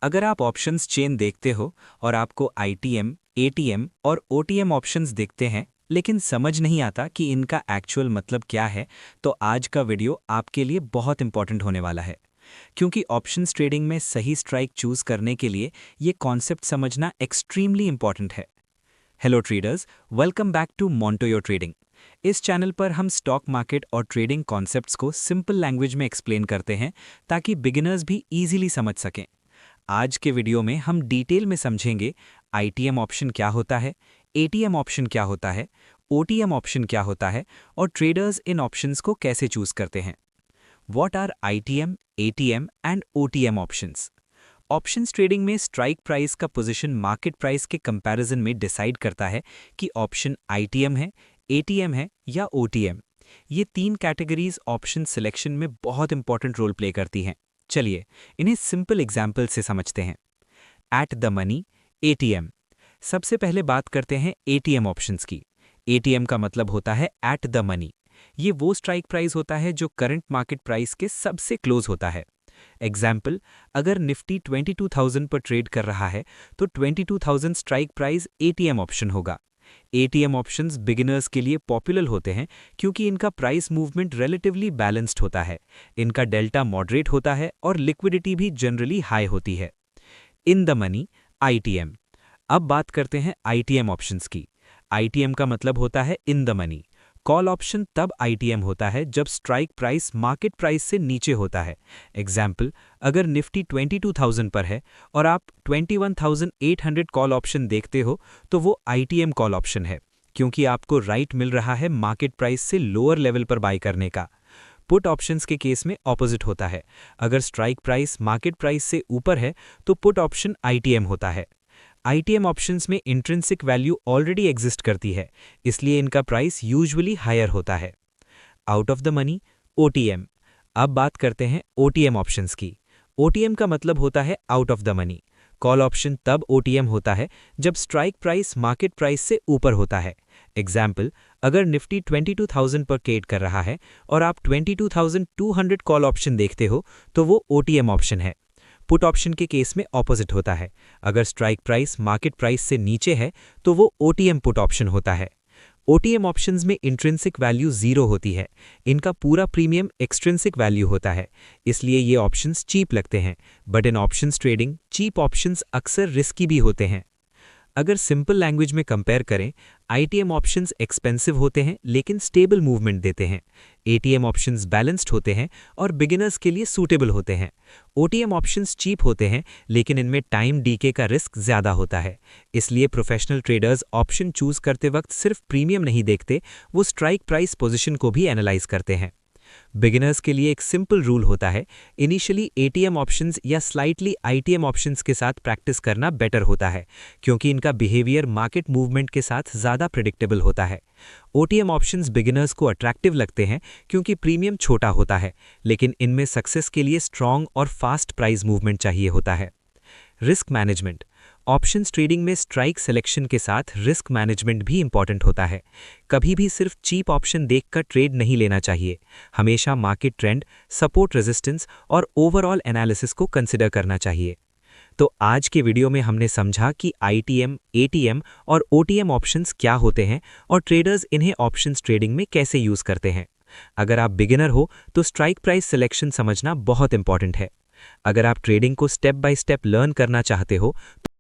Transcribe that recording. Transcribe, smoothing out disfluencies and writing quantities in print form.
अगर आप options chain देखते हो और आपको आईटीएम, एटीएम और ओटीएम ऑप्शंस दिखते हैं लेकिन समझ नहीं आता कि इनका एक्चुअल मतलब क्या है, तो आज का वीडियो आपके लिए बहुत इंपॉर्टेंट होने वाला है। क्योंकि ऑप्शंस ट्रेडिंग में सही स्ट्राइक चूज करने के लिए ये कॉन्सेप्ट समझना एक्सट्रीमली इंपॉर्टेंट है। Hello traders, welcome back to Montoyo trading. इस चैनल पर हम स्टॉक मार्केट और ट्रेडिंग कॉन्सेप्ट्स को सिंपल लैंग्वेज में एक्सप्लेन करते हैं ताकि बिगिनर्स भी इजीली समझ सकें। आज के वीडियो में हम डिटेल में समझेंगे आईटीएम ऑप्शन क्या होता है, एटीएम ऑप्शन क्या होता है, ओटीएम ऑप्शन क्या होता है और ट्रेडर्स इन ऑप्शंस को कैसे चूज करते हैं। What are ITM, ATM and OTM options? Options trading में स्ट्राइक प्राइस का पोजीशन मार्केट प्राइस के कंपैरिजन में डिसाइड करता है कि ऑप्शन आईटीएम है, एटीएम है या ओटीएम। ये तीन कैटेगरीज ऑप्शन सिलेक्शन में बहुत इंपॉर्टेंट रोल प्ले करती हैं। चलिए इन्हें सिंपल एग्जाम्पल से समझते हैं। At the money, ATM. सबसे पहले बात करते हैं एटीएम ऑप्शंस की। एटीएम का मतलब होता है एट द मनी। ये वो स्ट्राइक प्राइस होता है जो करंट मार्केट प्राइस के सबसे क्लोज होता है। एग्जाम्पल, अगर निफ्टी 22,000 पर ट्रेड कर रहा है तो 22,000 स्ट्राइक प्राइस एटीएम ऑप्शन होगा। एटीएम ऑप्शंस बिगिनर्स के लिए पॉपुलर होते हैं क्योंकि इनका प्राइस मूवमेंट रिलेटिवली बैलेंस्ड होता है, इनका डेल्टा मॉडरेट होता है और लिक्विडिटी भी जनरली हाई होती है। In the money, ITM. अब बात करते हैं आईटीएम ऑप्शंस की। आईटीएम का मतलब होता है in the money. Call option तब आईटीएम होता है जब स्ट्राइक प्राइस मार्केट प्राइस से नीचे होता है। एग्जाम्पल, अगर निफ्टी 22,000 पर है और आप 21,800 कॉल ऑप्शन देखते हो तो वो आईटीएम कॉल ऑप्शन है, क्योंकि आपको राइट मिल रहा है मार्केट प्राइस से लोअर लेवल पर बाय करने का। पुट ऑप्शंस के केस में ऑपोजिट होता है। अगर स्ट्राइक प्राइस मार्केट प्राइस से ऊपर है तो पुट ऑप्शन आईटीएम होता है। आईटीएम ऑप्शंस में इंट्रिंसिक वैल्यू ऑलरेडी एग्जिस्ट करती है, इसलिए इनका प्राइस यूजुअली हायर होता है। Out of the money, OTM. अब बात करते हैं ओटीएम ऑप्शंस की। ओटीएम का मतलब होता है out of the money. Call option तब ओटीएम होता है जब स्ट्राइक प्राइस मार्केट प्राइस से ऊपर होता है। एग्जाम्पल, अगर निफ्टी 22,000 पर ट्रेड कर रहा है और आप 22,200 कॉल ऑप्शन देखते हो तो वो ओटीएम ऑप्शन है। पुट ऑप्शन के केस में ऑपोजिट होता है। अगर स्ट्राइक प्राइस मार्केट प्राइस से नीचे है तो वो ओटीएम पुट ऑप्शन होता है। ओटीएम ऑप्शंस में इंट्रिंसिक वैल्यू 0 होती है। इनका पूरा प्रीमियम एक्सट्रिंसिक वैल्यू होता है, इसलिए ये ऑप्शंस चीप लगते हैं। But in options trading cheap options अक्सर रिस्की भी होते हैं। अगर सिंपल लैंग्वेज में कंपेयर करें, आईटीएम ऑप्शंस एक्सपेंसिव होते हैं लेकिन स्टेबल मूवमेंट देते हैं। एटीएम ऑप्शंस बैलेंस्ड होते हैं और बिगिनर्स के लिए सूटेबल होते हैं। ओटीएम ऑप्शंस चीप होते हैं लेकिन इनमें टाइम डीके का रिस्क ज़्यादा होता है। इसलिए प्रोफेशनल ट्रेडर्स ऑप्शन चूज करते वक्त सिर्फ प्रीमियम नहीं देखते, वो स्ट्राइक प्राइस पोजीशन को भी एनालाइज करते हैं। बिगिनर्स के लिए एक सिंपल रूल होता है, इनिशियली एटीएम ऑप्शंस या स्लाइटली आईटीएम ऑप्शंस के साथ प्रैक्टिस करना बेटर होता है, क्योंकि इनका बिहेवियर मार्केट मूवमेंट के साथ ज़्यादा प्रेडिक्टेबल होता है। ओटीएम ऑप्शंस बिगिनर्स को अट्रैक्टिव लगते हैं क्योंकि प्रीमियम छोटा होता है, लेकिन इनमें सक्सेस के लिए स्ट्रॉन्ग और फास्ट प्राइस मूवमेंट चाहिए होता है। Risk management. ऑप्शंस ट्रेडिंग में स्ट्राइक सिलेक्शन के साथ रिस्क मैनेजमेंट भी इंपॉर्टेंट होता है। कभी भी सिर्फ चीप ऑप्शन देखकर ट्रेड नहीं लेना चाहिए। हमेशा मार्केट ट्रेंड, सपोर्ट रेजिस्टेंस और ओवरऑल एनालिसिस को कंसिडर करना चाहिए। तो आज के वीडियो में हमने समझा कि आईटीएम, एटीएम और ओटीएम ऑप्शंस क्या होते हैं और ट्रेडर्स इन्हें ऑप्शंस ट्रेडिंग में कैसे यूज करते हैं। अगर आप बिगिनर हो तो स्ट्राइक प्राइस सिलेक्शन समझना बहुत इंपॉर्टेंट है। अगर आप ट्रेडिंग को स्टेप बाय स्टेप लर्न करना चाहते हो